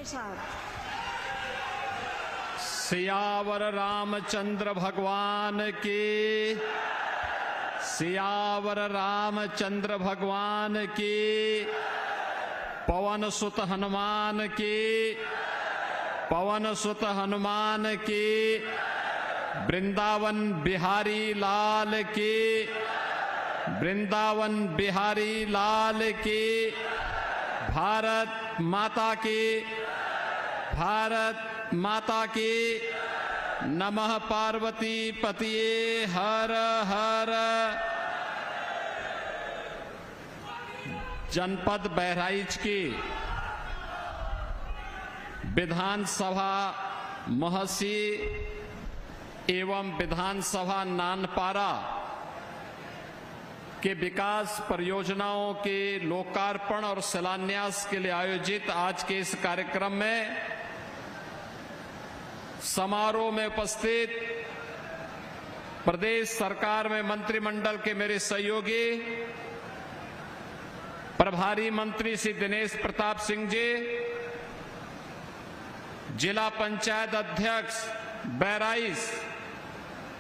साहब। सियावर रामचंद्र भगवान की, सियावर रामचंद्र भगवान की, पवन सुत हनुमान की, पवन सुत हनुमान की, वृंदावन बिहारी लाल की, वृंदावन बिहारी लाल की, भारत माता की, भारत माता की। नमः पार्वती पतिये हर हर। जनपद बहराइच की विधानसभा महसी एवं विधानसभा नानपारा के विकास परियोजनाओं के लोकार्पण और शिलान्यास के लिए आयोजित आज के इस कार्यक्रम में समारोह में उपस्थित प्रदेश सरकार में मंत्रिमंडल के मेरे सहयोगी प्रभारी मंत्री श्री दिनेश प्रताप सिंह जी, जिला पंचायत अध्यक्ष बहराइच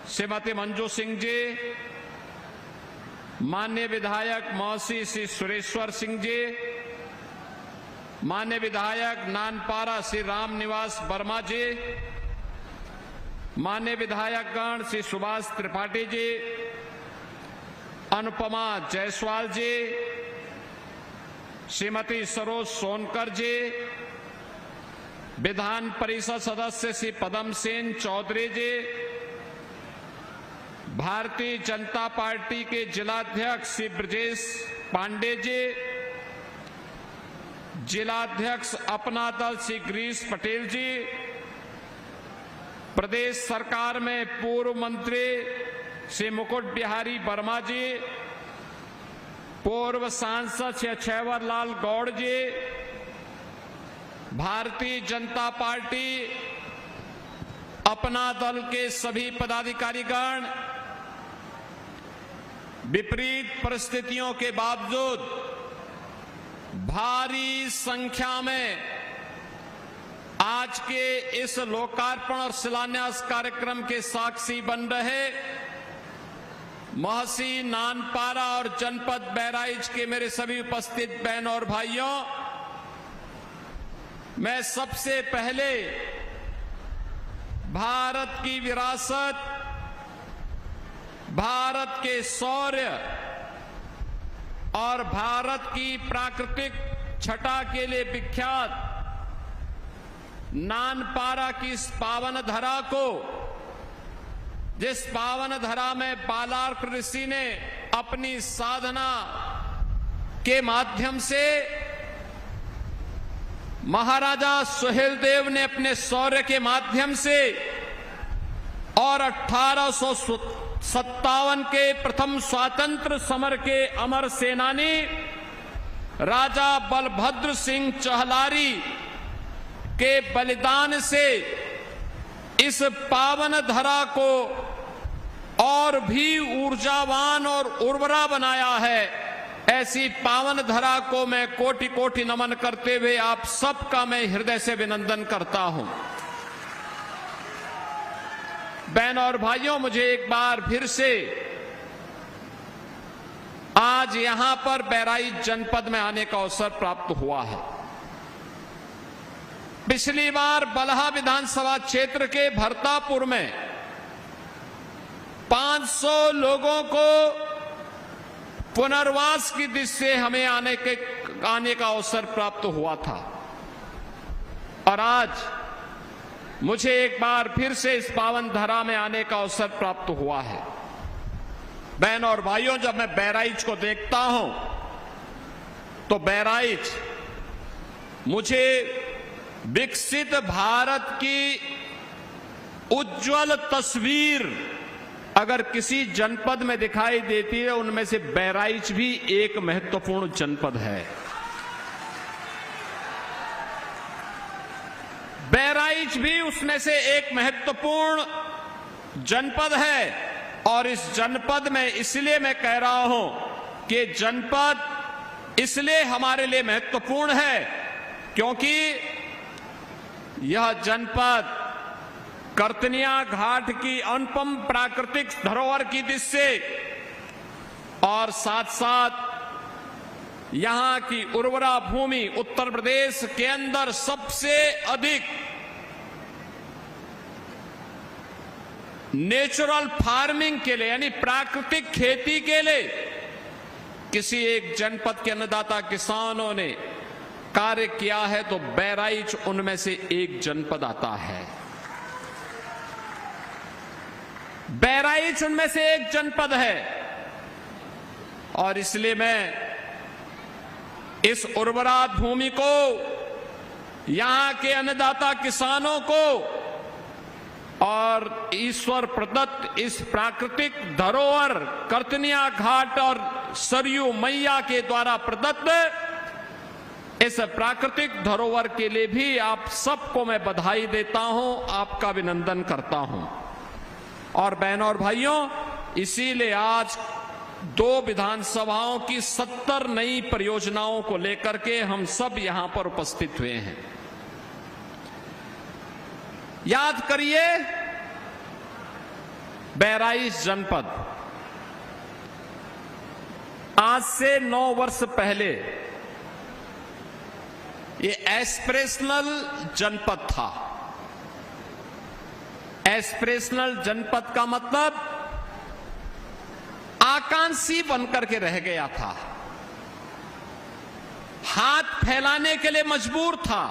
श्रीमती मंजू सिंह जी, माननीय विधायक मौसी श्री सुरेश्वर सिंह जी, माननीय विधायक नानपारा श्री राम निवास वर्मा जी, माननीय विधायकगण श्री सुभाष त्रिपाठी जी, अनुपमा जायसवाल जी, श्रीमती सरोज सोनकर जी, विधान परिषद सदस्य श्री पदम सेन चौधरी जी, भारतीय जनता पार्टी के जिलाध्यक्ष श्री ब्रजेश पांडे जी, जिलाध्यक्ष अपना दल श्री गिरीश पटेल जी, प्रदेश सरकार में पूर्व मंत्री श्री मुकुट बिहारी वर्मा जी, पूर्व सांसद श्री अक्षयवर लाल गौड़ जी, भारतीय जनता पार्टी अपना दल के सभी पदाधिकारीगण, विपरीत परिस्थितियों के बावजूद भारी संख्या में आज के इस लोकार्पण और शिलान्यास कार्यक्रम के साक्षी बन रहे महसी, नानपारा और जनपद बहराइच के मेरे सभी उपस्थित बहनों और भाइयों, मैं सबसे पहले भारत की विरासत, भारत के शौर्य और भारत की प्राकृतिक छटा के लिए विख्यात नानपारा की इस पावन धरा को, जिस पावन धरा में बालार्क ऋषि ने अपनी साधना के माध्यम से, महाराजा सुहेलदेव ने अपने शौर्य के माध्यम से और 1857 के प्रथम स्वातंत्र समर के अमर सेनानी राजा बलभद्र सिंह चहलारी के बलिदान से इस पावन धरा को और भी ऊर्जावान और उर्वरा बनाया है। ऐसी पावन धरा को मैं कोटि कोटि नमन करते हुए आप सबका मैं हृदय से अभिनंदन करता हूं। बहनों और भाइयों, मुझे एक बार फिर से आज यहां पर बहराइच जनपद में आने का अवसर प्राप्त हुआ है। पिछली बार बलहा विधानसभा क्षेत्र के भरतापुर में 500 लोगों को पुनर्वास की दिशा से हमें आने का अवसर प्राप्त हुआ था और आज मुझे एक बार फिर से इस पावन धरा में आने का अवसर प्राप्त हुआ है। बहनों और भाइयों, जब मैं बहराइच को देखता हूं तो बहराइच मुझे विकसित भारत की उज्जवल तस्वीर अगर किसी जनपद में दिखाई देती है, उनमें से बहराइच भी एक महत्वपूर्ण जनपद है। बहराइच भी उसमें से एक महत्वपूर्ण जनपद है और इस जनपद में इसलिए मैं कह रहा हूं कि जनपद इसलिए हमारे लिए महत्वपूर्ण है क्योंकि यह जनपद कर्तनिया घाट की अनुपम प्राकृतिक धरोहर की दृष्टि से और साथ साथ यहां की उर्वरा भूमि उत्तर प्रदेश के अंदर सबसे अधिक नेचुरल फार्मिंग के लिए यानी प्राकृतिक खेती के लिए किसी एक जनपद के अन्नदाता किसानों ने कार्य किया है तो बहराइच उनमें से एक जनपद आता है। बहराइच उनमें से एक जनपद है और इसलिए मैं इस उर्वरा भूमि को, यहां के अन्नदाता किसानों को और ईश्वर प्रदत्त इस प्राकृतिक धरोहर कर्तनिया घाट और सरयू मैया के द्वारा प्रदत्त इस प्राकृतिक धरोहर के लिए भी आप सबको मैं बधाई देता हूं, आपका अभिनंदन करता हूं। और बहनों और भाइयों, इसीलिए आज 2 विधानसभाओं की 70 नई परियोजनाओं को लेकर के हम सब यहां पर उपस्थित हुए हैं। याद करिए, बहराइच जनपद आज से 9 वर्ष पहले ये एस्पिरेशनल जनपद था। एस्पिरेशनल जनपद का मतलब आकांक्षी बनकर के रह गया था, हाथ फैलाने के लिए मजबूर था।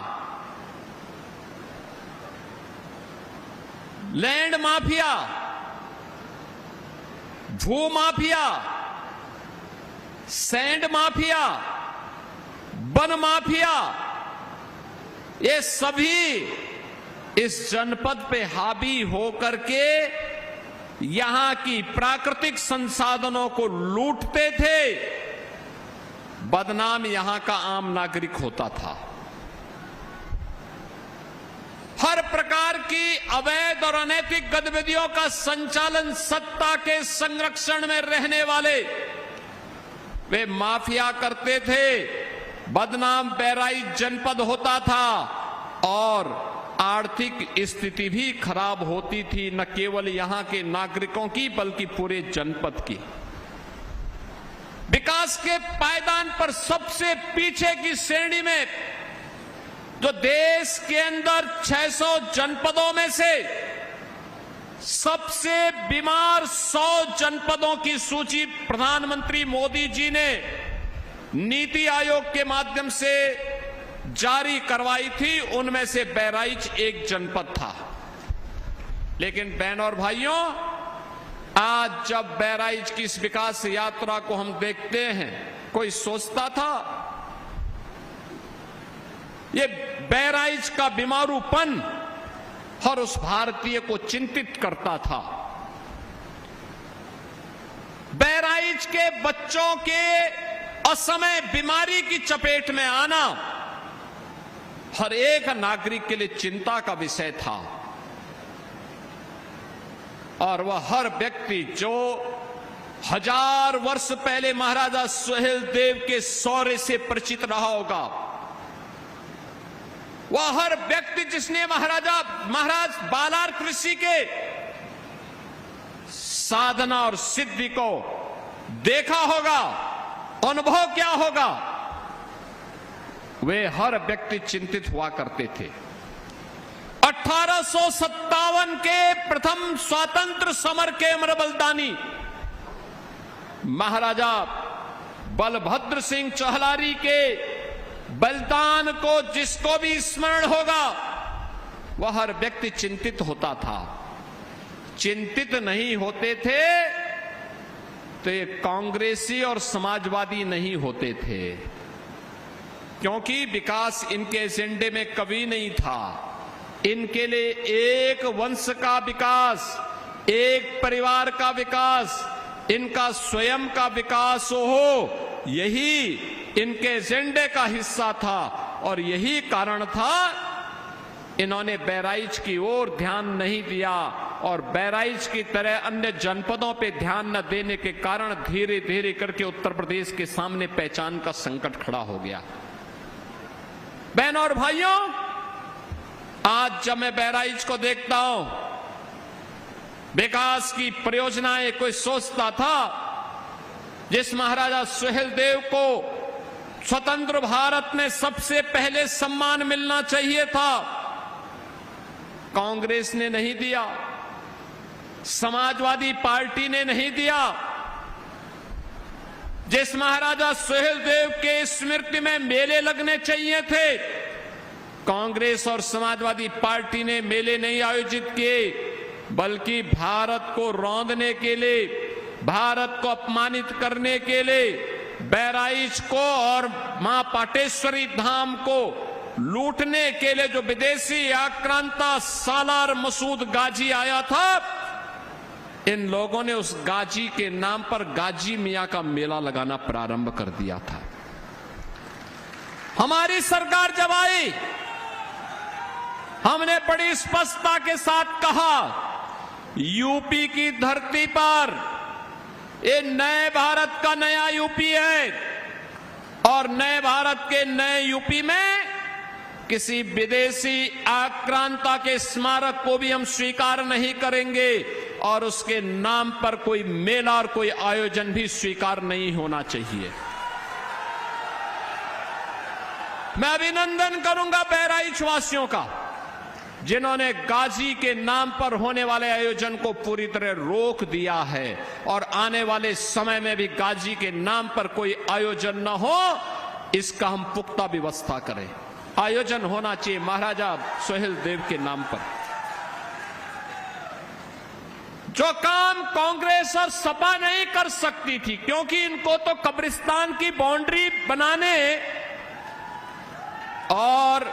लैंड माफिया, भू mafia, sand mafia, one mafia, ये सभी इस जनपद पे हावी होकर के यहां की प्राकृतिक संसाधनों को लूटते थे। बदनाम यहां का आम नागरिक होता था। हर प्रकार की अवैध और अनैतिक गतिविधियों का संचालन सत्ता के संरक्षण में रहने वाले वे माफिया करते थे। बदनाम बहराइच जनपद होता था और आर्थिक स्थिति भी खराब होती थी, न केवल यहां के नागरिकों की बल्कि पूरे जनपद की। विकास के पायदान पर सबसे पीछे की श्रेणी में जो देश के अंदर 600 जनपदों में से सबसे बीमार 100 जनपदों की सूची प्रधानमंत्री मोदी जी ने नीति आयोग के माध्यम से जारी करवाई थी, उनमें से बहराइच एक जनपद था। लेकिन बहनों और भाइयों, आज जब बहराइच की इस विकास यात्रा को हम देखते हैं, कोई सोचता था ये बहराइच का बीमारूपन हर उस भारतीय को चिंतित करता था। बहराइच के बच्चों के असमय बीमारी की चपेट में आना हर एक नागरिक के लिए चिंता का विषय था। और वह हर व्यक्ति जो 1000 वर्ष पहले महाराजा सुहेल देव के शौर्य से परिचित रहा होगा, वह हर व्यक्ति जिसने महाराज बालार्क ऋषि के साधना और सिद्धि को देखा होगा, अनुभव किया होगा, वे हर व्यक्ति चिंतित हुआ करते थे। 1857 के प्रथम स्वातंत्र समर के अमर बलिदानी महाराजा बलभद्र सिंह चहलारी के बलिदान को जिसको भी स्मरण होगा, वह हर व्यक्ति चिंतित होता था। चिंतित नहीं होते थे तो ये कांग्रेसी और समाजवादी नहीं होते थे, क्योंकि विकास इनके एजेंडे में कभी नहीं था। इनके लिए एक वंश का विकास, एक परिवार का विकास, इनका स्वयं का विकास हो, यही इनके एजेंडे का हिस्सा था। और यही कारण था इन्होंने बहराइच की ओर ध्यान नहीं दिया और बहराइच की तरह अन्य जनपदों पे ध्यान न देने के कारण धीरे धीरे करके उत्तर प्रदेश के सामने पहचान का संकट खड़ा हो गया। बहनों और भाइयों, आज जब मैं बहराइच को देखता हूं, विकास की परियोजनाएं कोई सोचता था जिस महाराजा सुहेलदेव को स्वतंत्र भारत में सबसे पहले सम्मान मिलना चाहिए था, कांग्रेस ने नहीं दिया, समाजवादी पार्टी ने नहीं दिया। जिस महाराजा सुहेलदेव के स्मृति में मेले लगने चाहिए थे, कांग्रेस और समाजवादी पार्टी ने मेले नहीं आयोजित किए, बल्कि भारत को रौंदने के लिए, भारत को अपमानित करने के लिए, बहराइच को और मां पाटेश्वरी धाम को लूटने के लिए जो विदेशी आक्रांता सालार मसूद गाजी आया था, इन लोगों ने उस गाजी के नाम पर गाजी मियां का मेला लगाना प्रारंभ कर दिया था। हमारी सरकार जब आई, हमने बड़ी स्पष्टता के साथ कहा, यूपी की धरती पर ये नए भारत का नया यूपी है और नए भारत के नए यूपी में किसी विदेशी आक्रांता के स्मारक को भी हम स्वीकार नहीं करेंगे और उसके नाम पर कोई मेला और कोई आयोजन भी स्वीकार नहीं होना चाहिए। मैं अभिनंदन करूंगा बहराइच वासियों का, जिन्होंने गाजी के नाम पर होने वाले आयोजन को पूरी तरह रोक दिया है और आने वाले समय में भी गाजी के नाम पर कोई आयोजन न हो, इसका हम पुख्ता व्यवस्था करें। आयोजन होना चाहिए महाराजा सुहेलदेव के नाम पर। जो काम कांग्रेस और सपा नहीं कर सकती थी, क्योंकि इनको तो कब्रिस्तान की बाउंड्री बनाने और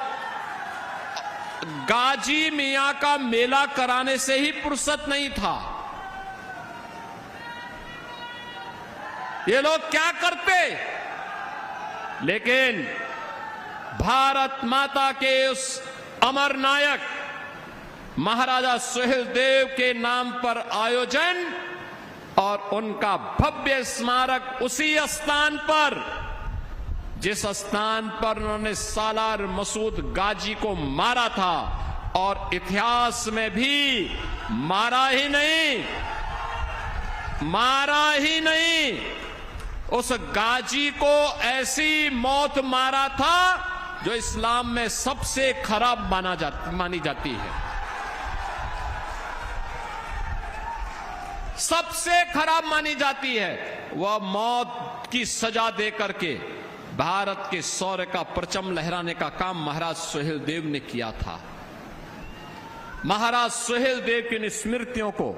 गाजी मियां का मेला कराने से ही फुर्सत नहीं था। ये लोग क्या करते, लेकिन भारत माता के उस अमर नायक महाराजा सुहेलदेव के नाम पर आयोजन और उनका भव्य स्मारक उसी स्थान पर, जिस स्थान पर उन्होंने सालार मसूद गाजी को मारा था और इतिहास में भी मारा ही नहीं, उस गाजी को ऐसी मौत मारा था जो इस्लाम में सबसे खराब मानी जाती है। सबसे खराब मानी जाती है। वह मौत की सजा दे करके भारत के शौर्य का परचम लहराने का काम महाराज सुहेलदेव ने किया था। महाराज सुहेलदेव की स्मृतियों को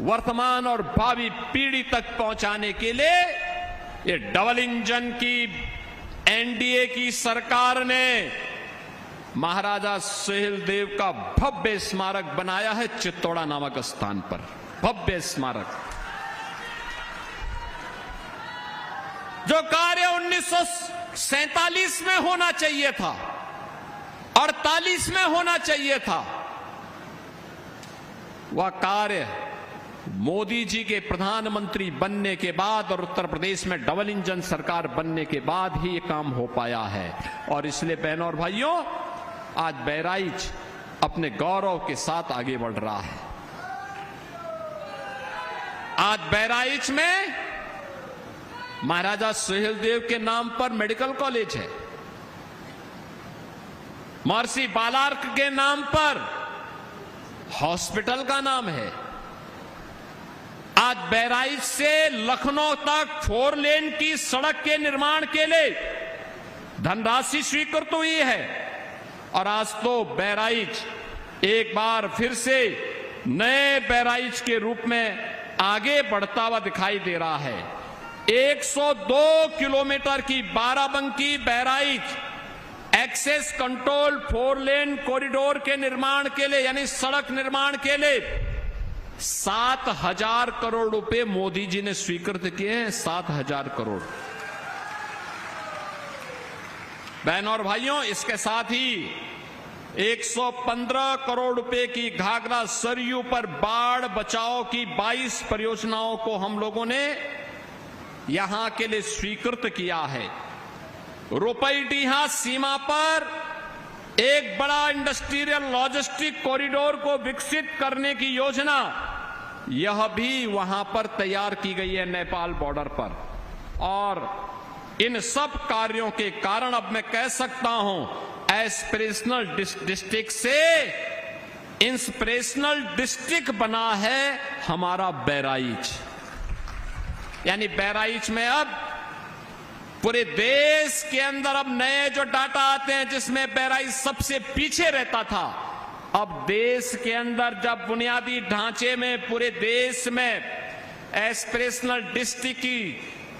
वर्तमान और भावी पीढ़ी तक पहुंचाने के लिए ये डबल इंजन की एनडीए की सरकार ने महाराजा सुहेलदेव का भव्य स्मारक बनाया है चित्तौड़ा नामक स्थान पर। भव्य स्मारक जो कार्य 1947 में होना चाहिए था, 48 में होना चाहिए था, वह कार्य मोदी जी के प्रधानमंत्री बनने के बाद और उत्तर प्रदेश में डबल इंजन सरकार बनने के बाद ही ये काम हो पाया है। और इसलिए बहनों और भाइयों, आज बहराइच अपने गौरव के साथ आगे बढ़ रहा है। आज बहराइच में महाराजा सुहेलदेव के नाम पर मेडिकल कॉलेज है, महर्षि बालार्क के नाम पर हॉस्पिटल का नाम है। आज बहराइच से लखनऊ तक 4 लेन की सड़क के निर्माण के लिए धनराशि स्वीकृत हुई है और आज तो बहराइच एक बार फिर से नए बहराइच के रूप में आगे बढ़ता हुआ दिखाई दे रहा है। 102 किलोमीटर की बाराबंकी बहराइच एक्सेस कंट्रोल 4 लेन कॉरिडोर के निर्माण के लिए, यानी सड़क निर्माण के लिए 7,000 करोड़ रुपए मोदी जी ने स्वीकृत किए हैं। 7,000 करोड़। बहनों और भाइयों, इसके साथ ही 115 करोड़ रुपए की घाघरा सरयू पर बाढ़ बचाव की 22 परियोजनाओं को हम लोगों ने यहां के लिए स्वीकृत किया है। रुपईडीहा सीमा पर एक बड़ा इंडस्ट्रियल लॉजिस्टिक कॉरिडोर को विकसित करने की योजना, यह भी वहां पर तैयार की गई है नेपाल बॉर्डर पर। और इन सब कार्यों के कारण अब मैं कह सकता हूं एस्पिरेशनल डिस्ट्रिक्ट से इंस्पिरेशनल डिस्ट्रिक्ट बना है हमारा बहराइच। यानी बहराइच में अब पूरे देश के अंदर अब नए जो डाटा आते हैं जिसमें बहराइच सबसे पीछे रहता था, अब देश के अंदर जब बुनियादी ढांचे में पूरे देश में एस्पिरेशनल डिस्ट्रिक्ट की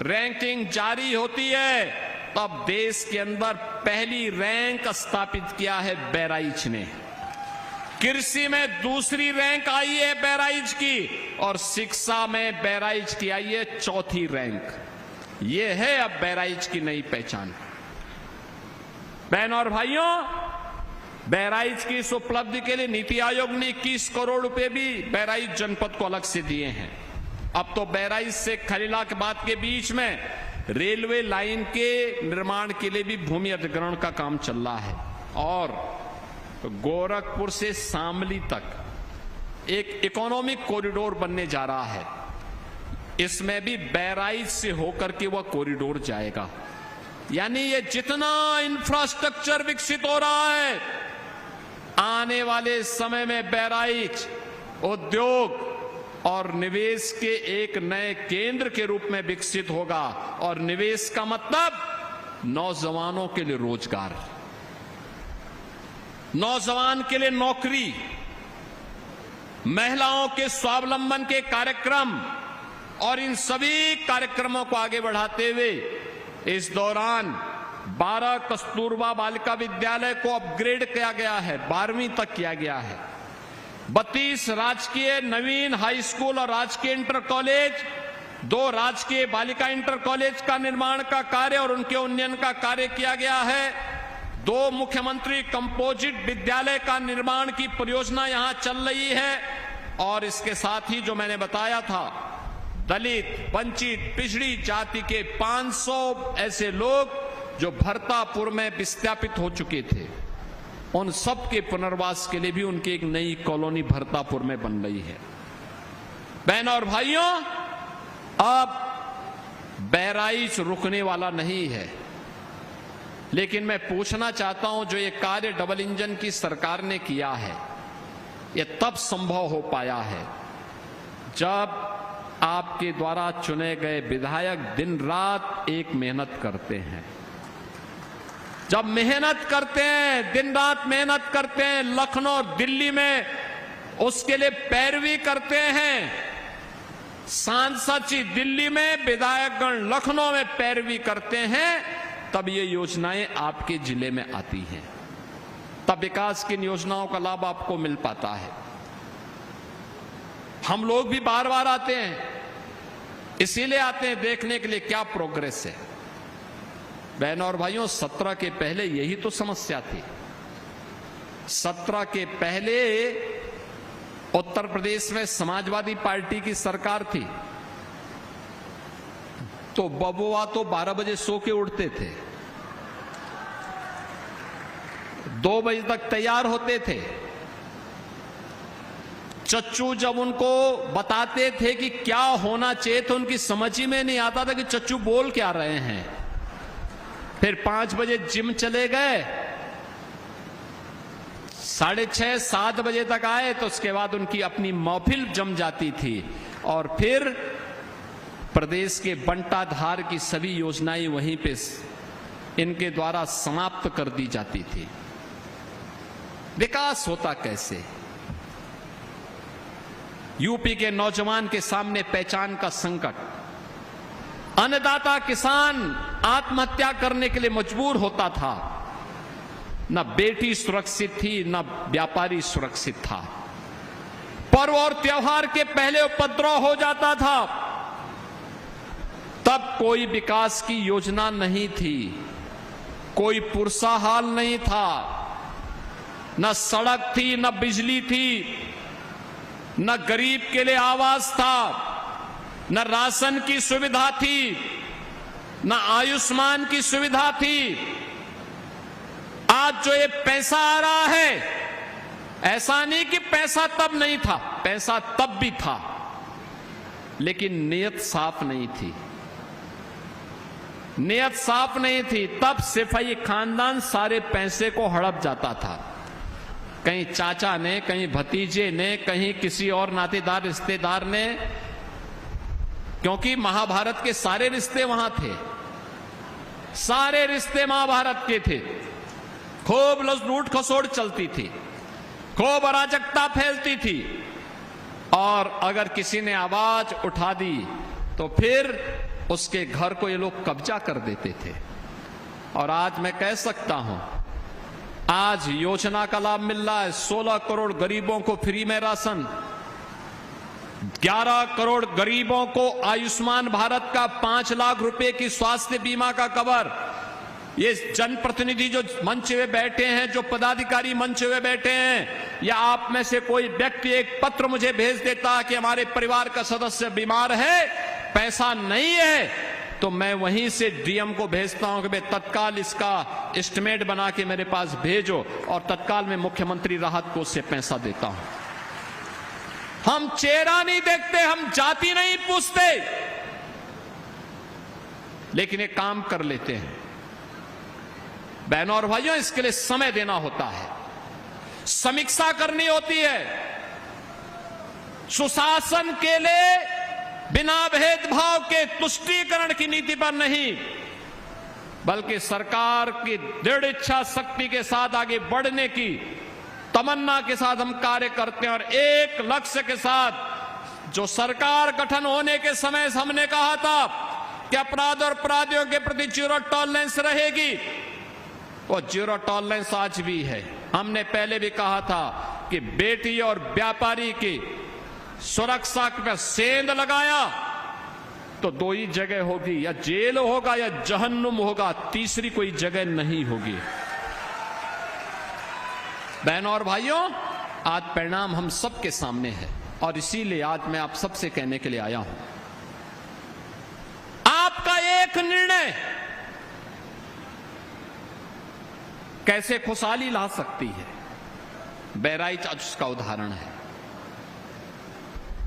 रैंकिंग जारी होती है, तब देश के अंदर पहली रैंक स्थापित किया है बहराइच ने। कृषि में दूसरी रैंक आई है बहराइच की, और शिक्षा में बहराइच की आई है चौथी रैंक। ये है अब बहराइच की नई पहचान। बहनों और भाइयों, बहराइच की इस उपलब्धि के लिए नीति आयोग ने 21 करोड़ रुपए भी बहराइच जनपद को अलग से दिए हैं। अब तो बहराइच से खलीलाबाद के बीच में रेलवे लाइन के निर्माण के लिए भी भूमि अधिग्रहण का काम चल रहा है, और गोरखपुर से शामली तक एक इकोनॉमिक कॉरिडोर बनने जा रहा है। इसमें भी बहराइच से होकर के वह कॉरिडोर जाएगा। यानी ये जितना इंफ्रास्ट्रक्चर विकसित हो रहा है, आने वाले समय में बहराइच उद्योग और निवेश के एक नए केंद्र के रूप में विकसित होगा। और निवेश का मतलब नौजवानों के लिए रोजगार, नौजवान के लिए नौकरी, महिलाओं के स्वावलंबन के कार्यक्रम, और इन सभी कार्यक्रमों को आगे बढ़ाते हुए इस दौरान 12 कस्तूरबा बालिका विद्यालय को अपग्रेड किया गया है, 12वीं तक किया गया है। 32 राजकीय नवीन हाई स्कूल और राजकीय इंटर कॉलेज, 2 राजकीय बालिका इंटर कॉलेज का निर्माण का कार्य और उनके उन्नयन का कार्य किया गया है। 2 मुख्यमंत्री कंपोजिट विद्यालय का निर्माण की परियोजना यहां चल रही है। और इसके साथ ही जो मैंने बताया था, दलित, वंचित, पिछड़ी जाति के 500 ऐसे लोग जो भरतापुर में विस्थापित हो चुके थे, उन सब के पुनर्वास के लिए भी उनकी एक नई कॉलोनी भरतापुर में बन रही है। बहनों और भाइयों, अब बहराइच रुकने वाला नहीं है। लेकिन मैं पूछना चाहता हूं, जो ये कार्य डबल इंजन की सरकार ने किया है, यह तब संभव हो पाया है जब आपके द्वारा चुने गए विधायक दिन रात एक मेहनत करते हैं। जब मेहनत करते हैं, दिन रात मेहनत करते हैं, लखनऊ दिल्ली में उसके लिए पैरवी करते हैं, सांसद जी दिल्ली में, विधायकगण लखनऊ में पैरवी करते हैं, तब ये योजनाएं आपके जिले में आती हैं, तब विकास की योजनाओं का लाभ आपको मिल पाता है। हम लोग भी बार बार आते हैं, इसीलिए आते हैं देखने के लिए क्या प्रोग्रेस है। बहनों और भाइयों, 17 के पहले यही तो समस्या थी। 17 के पहले उत्तर प्रदेश में समाजवादी पार्टी की सरकार थी, तो बबुआ तो 12 बजे सो के उठते थे, 2 बजे तक तैयार होते थे। चच्चू जब उनको बताते थे कि क्या होना चाहिए, तो उनकी समझ ही में नहीं आता था कि चच्चू बोल क्या रहे हैं। फिर 5 बजे जिम चले गए, 6:30 7 बजे तक आए, तो उसके बाद उनकी अपनी महफिल जम जाती थी, और फिर प्रदेश के बंटाधार की सभी योजनाएं वहीं पे इनके द्वारा समाप्त कर दी जाती थी। विकास होता कैसे? यूपी के नौजवान के सामने पहचान का संकट, अन्नदाता किसान आत्महत्या करने के लिए मजबूर होता था, न बेटी सुरक्षित थी, न व्यापारी सुरक्षित था। पर्व और त्योहार के पहले उपद्रव हो जाता था, तब कोई विकास की योजना नहीं थी, कोई पुरसाहाल नहीं था, न सड़क थी, न बिजली थी, न गरीब के लिए आवास था, न राशन की सुविधा थी, न आयुष्मान की सुविधा थी। आज जो ये पैसा आ रहा है, ऐसा नहीं कि पैसा तब नहीं था, पैसा तब भी था, लेकिन नीयत साफ नहीं थी। नीयत साफ नहीं थी, तब सिपाही खानदान सारे पैसे को हड़प जाता था। कहीं चाचा ने, कहीं भतीजे ने, कहीं किसी और नातेदार रिश्तेदार ने, क्योंकि महाभारत के सारे रिश्ते वहां थे, सारे रिश्ते महाभारत के थे। खूब लूट खसोड़ चलती थी, खूब अराजकता फैलती थी, और अगर किसी ने आवाज उठा दी तो फिर उसके घर को ये लोग कब्जा कर देते थे। और आज मैं कह सकता हूं, आज योजना का लाभ मिल रहा है 16 करोड़ गरीबों को फ्री में राशन, 11 करोड़ गरीबों को आयुष्मान भारत का 5 लाख रुपए की स्वास्थ्य बीमा का कवर। ये जनप्रतिनिधि जो मंच में बैठे हैं, जो पदाधिकारी मंच में बैठे हैं, या आप में से कोई व्यक्ति एक पत्र मुझे भेज देता कि हमारे परिवार का सदस्य बीमार है, पैसा नहीं है, तो मैं वहीं से डीएम को भेजता हूं कि भाई तत्काल इसका एस्टिमेट बना के मेरे पास भेजो, और तत्काल में मुख्यमंत्री राहत कोष से पैसा देता हूं। हम चेहरा नहीं देखते, हम जाति नहीं पूछते, लेकिन एक काम कर लेते हैं। बहनों और भाइयों, इसके लिए समय देना होता है, समीक्षा करनी होती है। सुशासन के लिए बिना भेदभाव के तुष्टीकरण की नीति पर नहीं, बल्कि सरकार की दृढ़ इच्छा शक्ति के साथ आगे बढ़ने की तमन्ना के साथ हम कार्य करते हैं, और एक लक्ष्य के साथ। जो सरकार गठन होने के समय हमने कहा था कि अपराध और अपराधियों के प्रति जीरो टॉलरेंस रहेगी, वो जीरो टॉलरेंस आज भी है। हमने पहले भी कहा था कि बेटी और व्यापारी की सुरक्षा पर सेंध लगाया तो 2 ही जगह होगी, या जेल होगा या जहन्नुम होगा, तीसरी कोई जगह नहीं होगी। बहनों और भाइयों, आज परिणाम हम सबके सामने है, और इसीलिए आज मैं आप सबसे कहने के लिए आया हूं, आपका एक निर्णय कैसे खुशहाली ला सकती है। बहराइच आज उसका उदाहरण है।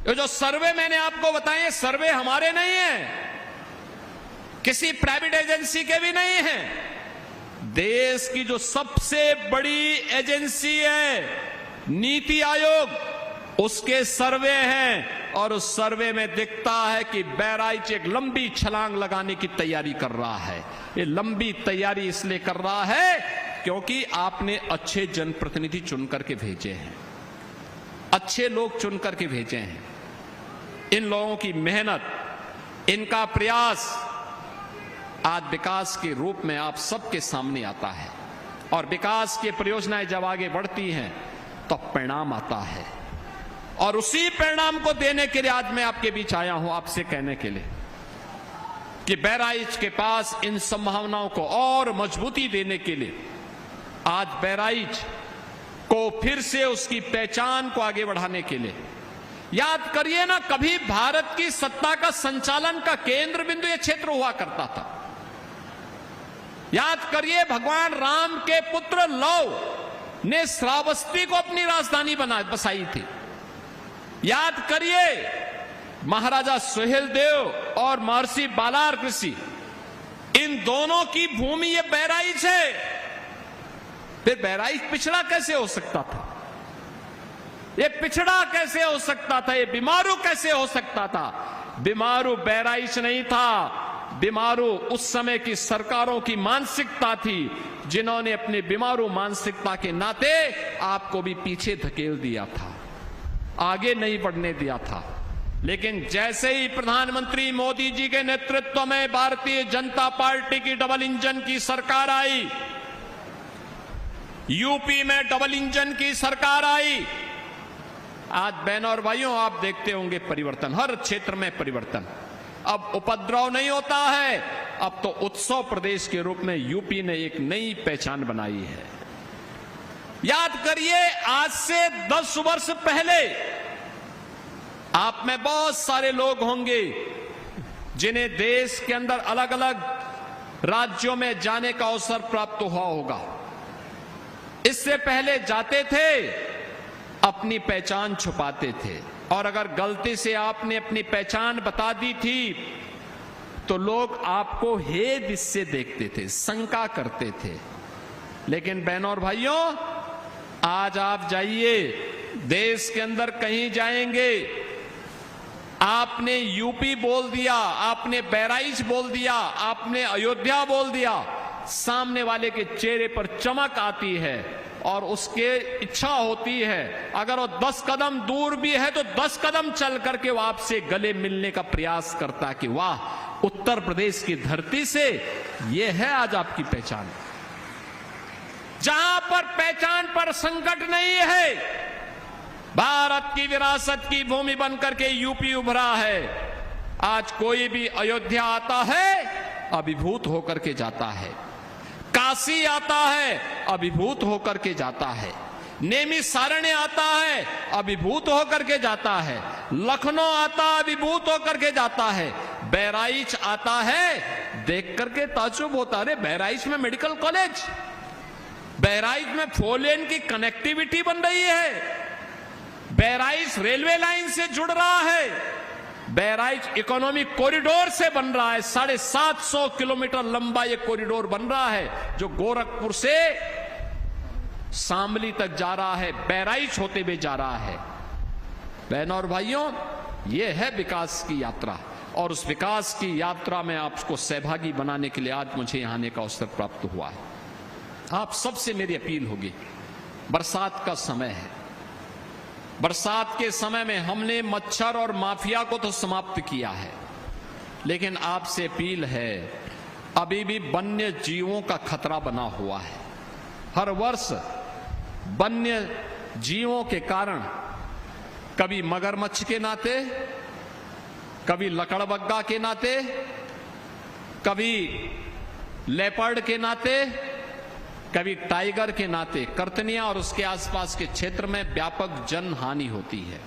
ये जो सर्वे मैंने आपको बताए, ये सर्वे हमारे नहीं है, किसी प्राइवेट एजेंसी के भी नहीं है। देश की जो सबसे बड़ी एजेंसी है नीति आयोग, उसके सर्वे हैं, और उस सर्वे में दिखता है कि बहराइच एक लंबी छलांग लगाने की तैयारी कर रहा है। ये लंबी तैयारी इसलिए कर रहा है क्योंकि आपने अच्छे जनप्रतिनिधि चुन करके भेजे हैं, अच्छे लोग चुन करके भेजे हैं। इन लोगों की मेहनत, इनका प्रयास आज विकास के रूप में आप सबके सामने आता है, और विकास की परियोजनाएं जब आगे बढ़ती हैं तो परिणाम आता है, और उसी परिणाम को देने के लिए आज मैं आपके बीच आया हूं, आपसे कहने के लिए कि बहराइच के पास इन संभावनाओं को और मजबूती देने के लिए आज बहराइच को फिर से उसकी पहचान को आगे बढ़ाने के लिए, याद करिए ना, कभी भारत की सत्ता का संचालन का केंद्र बिंदु यह क्षेत्र हुआ करता था। याद करिए, भगवान राम के पुत्र लव ने श्रावस्ती को अपनी राजधानी बसाई थी। याद करिए, महाराजा सुहेलदेव और महर्षि बालार ऋषि, इन दोनों की भूमि ये बहराइच है। फिर बहराइच पिछड़ा कैसे हो सकता था? ये पिछड़ा कैसे हो सकता था? ये बीमारू कैसे हो सकता था? बीमारू बहराइच नहीं था, बीमारू उस समय की सरकारों की मानसिकता थी, जिन्होंने अपनी बीमारू मानसिकता के नाते आपको भी पीछे धकेल दिया था, आगे नहीं बढ़ने दिया था। लेकिन जैसे ही प्रधानमंत्री मोदी जी के नेतृत्व में भारतीय जनता पार्टी की डबल इंजन की सरकार आई, यूपी में डबल इंजन की सरकार आई, आज बहनों और भाइयों आप देखते होंगे परिवर्तन, हर क्षेत्र में परिवर्तन। अब उपद्रव नहीं होता है, अब तो उत्सव प्रदेश के रूप में यूपी ने एक नई पहचान बनाई है। याद करिए, आज से 10 वर्ष पहले आप में बहुत सारे लोग होंगे जिन्हें देश के अंदर अलग अलग राज्यों में जाने का अवसर प्राप्त हुआ होगा। इससे पहले जाते थे, अपनी पहचान छुपाते थे, और अगर गलती से आपने अपनी पहचान बता दी थी तो लोग आपको हेद इससे देखते थे, शंका करते थे। लेकिन बहनों और भाइयों, आज आप जाइए, देश के अंदर कहीं जाएंगे, आपने यूपी बोल दिया, आपने बहराइच बोल दिया, आपने अयोध्या बोल दिया, सामने वाले के चेहरे पर चमक आती है और उसके इच्छा होती है, अगर वो 10 कदम दूर भी है तो 10 कदम चल करके वो आपसे गले मिलने का प्रयास करता है कि वाह, उत्तर प्रदेश की धरती से ये है आज आपकी पहचान। जहां पर पहचान पर संकट नहीं है, भारत की विरासत की भूमि बनकर के यूपी उभरा है। आज कोई भी अयोध्या आता है, अभिभूत होकर के जाता है, काशी आता है, अभिभूत होकर के जाता है, नैमिषारण्य आता है, अभिभूत होकर के जाता है, लखनऊ आता, अभिभूत होकर के जाता है, बहराइच आता है, देख करके ताज्जुब होता है, बहराइच में मेडिकल कॉलेज, बहराइच में 4 लेन की कनेक्टिविटी बन रही है, बहराइच रेलवे लाइन से जुड़ रहा है, बहराइच इकोनॉमिक कॉरिडोर से बन रहा है, 750 किलोमीटर लंबा ये कॉरिडोर बन रहा है, जो गोरखपुर से शामली तक जा रहा है, बहराइच होते हुए जा रहा है। बहनों और भाइयों, ये है विकास की यात्रा, और उस विकास की यात्रा में आपको सहभागी बनाने के लिए आज मुझे यहां आने का अवसर प्राप्त हुआ है। आप सबसे मेरी अपील होगी, बरसात का समय है, बरसात के समय में हमने मच्छर और माफिया को तो समाप्त किया है, लेकिन आपसे अपील है, अभी भी वन्य जीवों का खतरा बना हुआ है। हर वर्ष वन्य जीवों के कारण, कभी मगरमच्छ के नाते, कभी लकड़बग्गा के नाते, कभी लेपर्ड के नाते, कभी टाइगर के नाते कर्तनिया और उसके आसपास के क्षेत्र में व्यापक जन हानि होती है।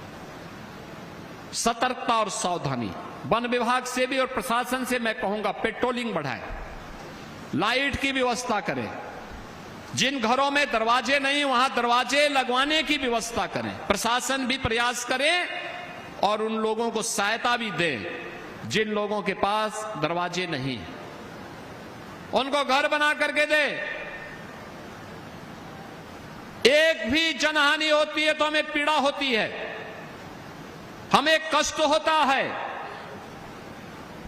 सतर्कता और सावधानी, वन विभाग से भी और प्रशासन से मैं कहूंगा, पेट्रोलिंग बढ़ाएं, लाइट की व्यवस्था करें, जिन घरों में दरवाजे नहीं वहां दरवाजे लगवाने की व्यवस्था करें, प्रशासन भी प्रयास करे और उन लोगों को सहायता भी दे जिन लोगों के पास दरवाजे नहीं, उनको घर बना करके दे। एक भी जनहानि होती है तो हमें पीड़ा होती है, हमें कष्ट होता है,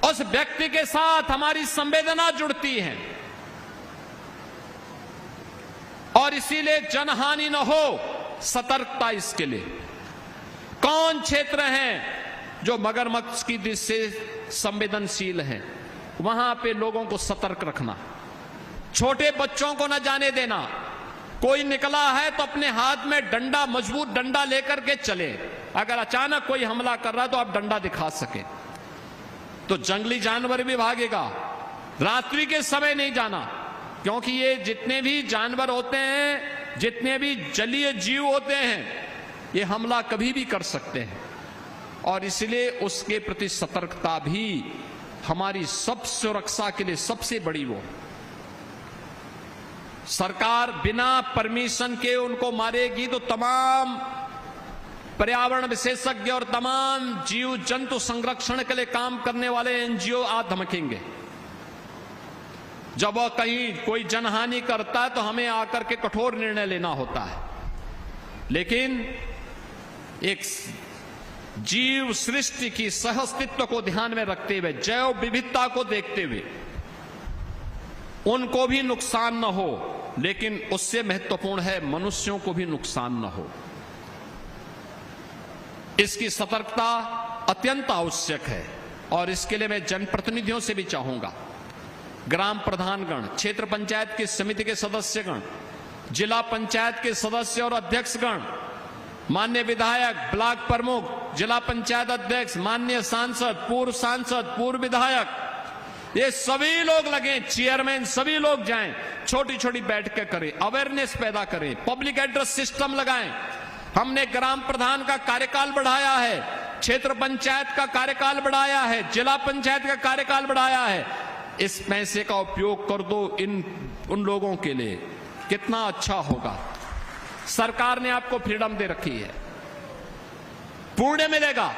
उस व्यक्ति के साथ हमारी संवेदना जुड़ती है, और इसीलिए जनहानि न हो, सतर्कता इसके लिए। कौन क्षेत्र हैं जो मगरमच्छ की दृष्टि से संवेदनशील हैं, वहां पे लोगों को सतर्क रखना, छोटे बच्चों को न जाने देना। कोई निकला है तो अपने हाथ में डंडा, मजबूत डंडा लेकर के चले, अगर अचानक कोई हमला कर रहा है तो आप डंडा दिखा सके। तो जंगली जानवर भी भागेगा, रात्रि के समय नहीं जाना, क्योंकि ये जितने भी जानवर होते हैं, जितने भी जलीय जीव होते हैं, ये हमला कभी भी कर सकते हैं, और इसलिए उसके प्रति सतर्कता भी हमारी सब सुरक्षा के लिए सबसे बड़ी वो। सरकार बिना परमिशन के उनको मारेगी तो तमाम पर्यावरण विशेषज्ञ और तमाम जीव जंतु संरक्षण के लिए काम करने वाले एनजीओ आज धमकेंगे। जब वह कहीं कोई जनहानि करता है तो हमें आकर के कठोर निर्णय लेना होता है, लेकिन एक जीव सृष्टि की सहअस्तित्व को ध्यान में रखते हुए, जैव विविधता को देखते हुए, उनको भी नुकसान न हो, लेकिन उससे महत्वपूर्ण है मनुष्यों को भी नुकसान न हो। इसकी सतर्कता अत्यंत आवश्यक है, और इसके लिए मैं जनप्रतिनिधियों से भी चाहूंगा, ग्राम प्रधानगण, क्षेत्र पंचायत की समिति के सदस्यगण, जिला पंचायत के सदस्य और अध्यक्षगण, माननीय विधायक, ब्लॉक प्रमुख, जिला पंचायत अध्यक्ष, माननीय सांसद, पूर्व विधायक, ये सभी लोग लगे, चेयरमैन, सभी लोग जाएं, छोटी छोटी बैठकें करें, अवेयरनेस पैदा करें, पब्लिक एड्रेस सिस्टम लगाएं। हमने ग्राम प्रधान का कार्यकाल बढ़ाया है, क्षेत्र पंचायत का कार्यकाल बढ़ाया है, जिला पंचायत का कार्यकाल बढ़ाया है। इस पैसे का उपयोग कर दो उन लोगों के लिए, कितना अच्छा होगा। सरकार ने आपको फ्रीडम दे रखी है, पुण्य मिलेगा।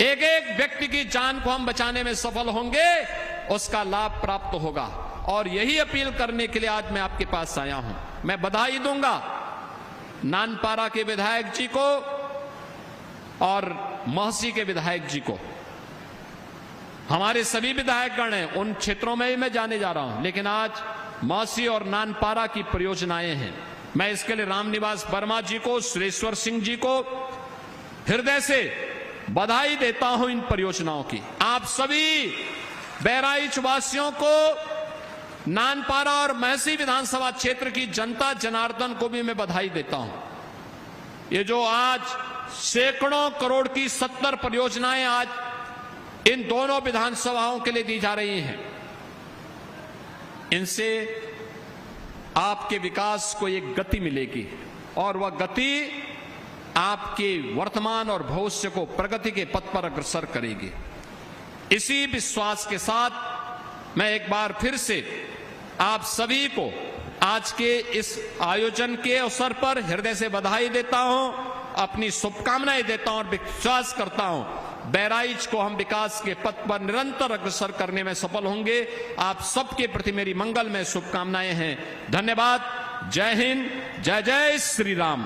एक एक व्यक्ति की जान को हम बचाने में सफल होंगे, उसका लाभ प्राप्त होगा। और यही अपील करने के लिए आज मैं आपके पास आया हूं। मैं बधाई दूंगा नानपारा के विधायक जी को और महसी के विधायक जी को। हमारे सभी विधायकगण हैं, उन क्षेत्रों में ही मैं जाने जा रहा हूं, लेकिन आज महसी और नानपारा की परियोजनाएं हैं। मैं इसके लिए रामनिवास वर्मा जी को, सुरेश्वर सिंह जी को हृदय से बधाई देता हूं इन परियोजनाओं की। आप सभी बहराइच वासियों को, नानपारा और महसी विधानसभा क्षेत्र की जनता जनार्दन को भी मैं बधाई देता हूं। ये जो आज सैकड़ों करोड़ की 70 परियोजनाएं आज इन दोनों विधानसभाओं के लिए दी जा रही हैं, इनसे आपके विकास को एक गति मिलेगी और वह गति आपके वर्तमान और भविष्य को प्रगति के पथ पर अग्रसर करेगी। इसी विश्वास के साथ मैं एक बार फिर से आप सभी को आज के इस आयोजन के अवसर पर हृदय से बधाई देता हूं, अपनी शुभकामनाएं देता हूं और विश्वास करता हूं बहराइच को हम विकास के पथ पर निरंतर अग्रसर करने में सफल होंगे। आप सबके प्रति मेरी मंगलमय शुभकामनाएं हैं। धन्यवाद। जय हिंद, जय जय श्री राम।